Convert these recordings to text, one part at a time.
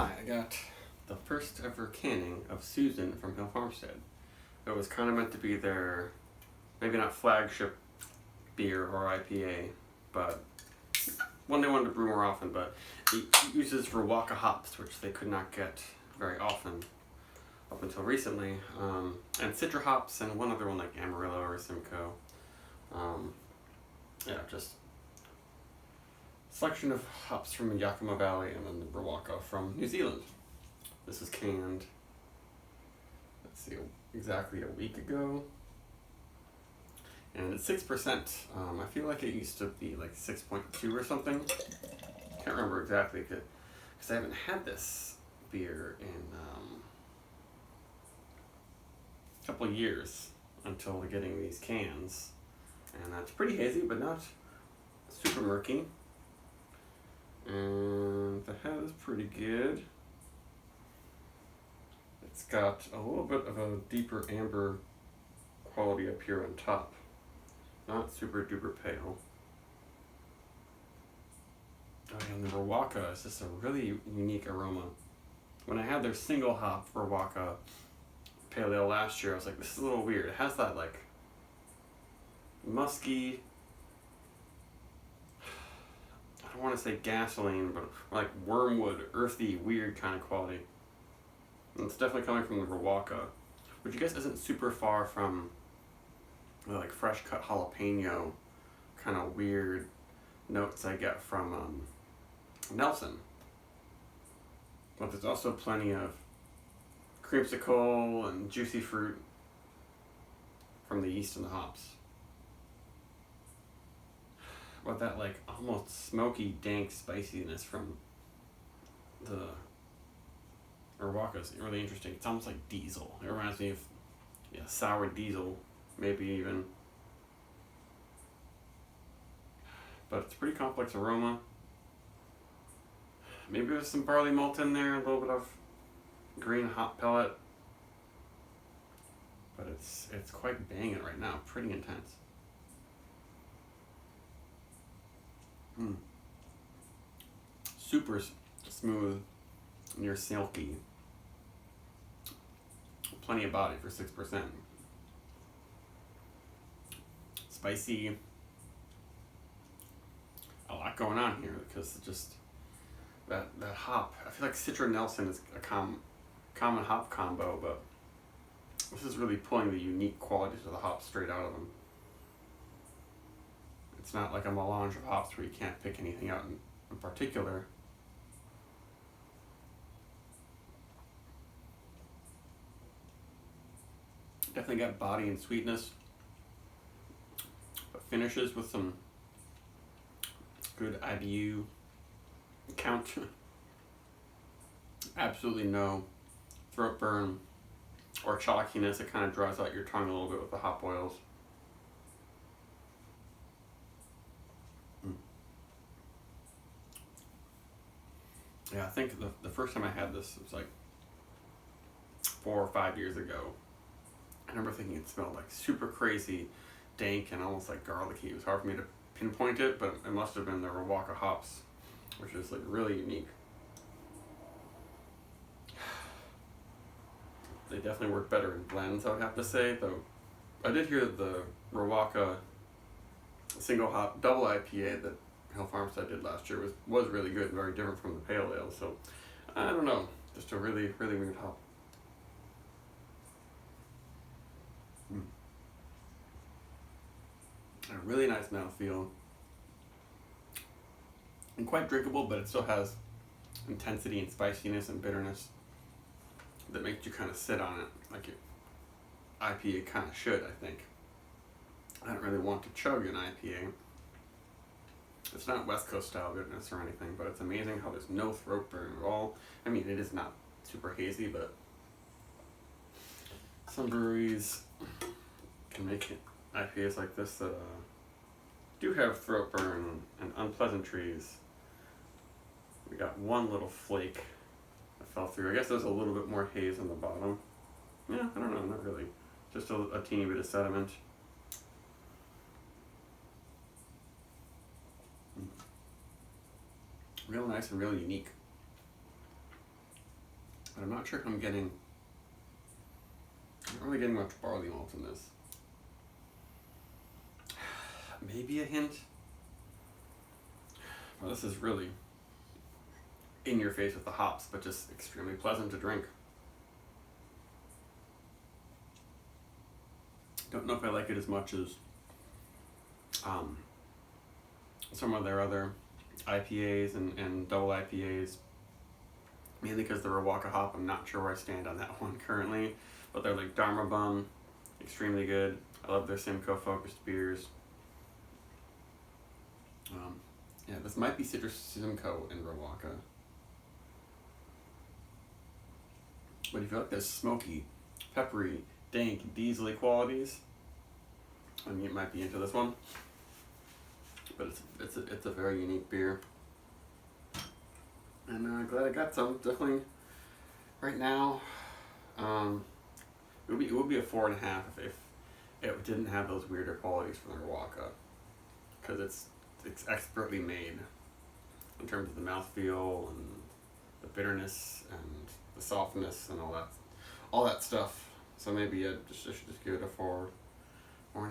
Hi, I got the first ever canning of Susan from Farmstead. It was kind of meant to be their, maybe not flagship beer or IPA, but one they wanted to brew more often, but it uses Rawaka hops, which they could not get very often up until recently, and Citra hops and one other one like Amarillo or Simcoe. Just selection of hops from the Yakima Valley and then the Rawaka from New Zealand. This is canned, let's see, exactly a week ago. And it's 6%. I feel like it used to be like 6.2 or something. Can't remember exactly because I haven't had this beer in a couple of years until getting these cans. And that's pretty hazy, but not super murky. And the head is pretty good. It's got a little bit of a deeper amber quality up here on top. Not super duper pale. And the Rawaka is just a really unique aroma. When I had their single hop Rawaka Pale Ale last year, I was like, this is a little weird. It has that like musky, I don't want to say gasoline, but like wormwood, earthy, weird kind of quality. And it's definitely coming from the Rawaka, which I guess isn't super far from the like fresh cut jalapeno kind of weird notes I get from Nelson. But there's also plenty of creamsicle and juicy fruit from the yeast and the hops. But that like almost smoky, dank spiciness from the Rawaka is really interesting. It's almost like diesel. It reminds me of sour diesel, maybe even. But it's a pretty complex aroma. Maybe there's some barley malt in there, a little bit of green hop pellet. But it's quite banging right now, pretty intense. Super smooth, near silky. Plenty of body for 6%. Spicy. A lot going on here because just that hop. I feel like Citra Nelson is a common hop combo, but this is really pulling the unique qualities of the hops straight out of them. It's not like a melange of hops where you can't pick anything out in particular. Definitely got body and sweetness, but finishes with some good IBU count. Absolutely no throat burn or chalkiness. It kind of dries out your tongue a little bit with the hop oils. Yeah, I think the first time I had this was like 4 or 5 years ago. I remember thinking it smelled like super crazy, dank, and almost like garlicky. It was hard for me to pinpoint it, but it must have been the Rawaka hops, which is like really unique. They definitely work better in blends, I would have to say, though. I did hear that the Rawaka single hop double IPA that Farmstead did last year was really good, very different from the pale ale. So I don't know, just a really weird hop. A really nice mouthfeel and quite drinkable, but it still has intensity and spiciness and bitterness that makes you kind of sit on it like your IPA kind of should, I think. I don't really want to chug an IPA. It's not West Coast style bitterness or anything, but it's amazing how there's no throat burn at all. I mean, it is not super hazy, but some breweries can make IPAs like this that do have throat burn and unpleasantries. We got one little flake that fell through. I guess there's a little bit more haze on the bottom. Yeah, I don't know, not really. Just a teeny bit of sediment. Real nice and real unique. but I'm not sure if I'm not really getting much barley malt in this. Maybe a hint. Well, this is really in your face with the hops, but just extremely pleasant to drink. Don't know if I like it as much as some of their other IPAs and double IPAs. Mainly because the Rawaka hop, I'm not sure where I stand on that one currently. But they're like Dharma Bum, extremely good. I love their Simcoe focused beers. Yeah, this might be Citrus Simcoe in Rawaka. But if you like those smoky, peppery, dank, diesel-y qualities, I mean, you might be into this one. But it's a very unique beer. And I'm glad I got some. Definitely, right now, it would be a 4.5 if it didn't have those weirder qualities from the Rawaka, because it's expertly made in terms of the mouthfeel and the bitterness and the softness and all that stuff. So maybe I should just give it a 4.5. How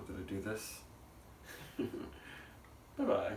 did I do this? Bye bye.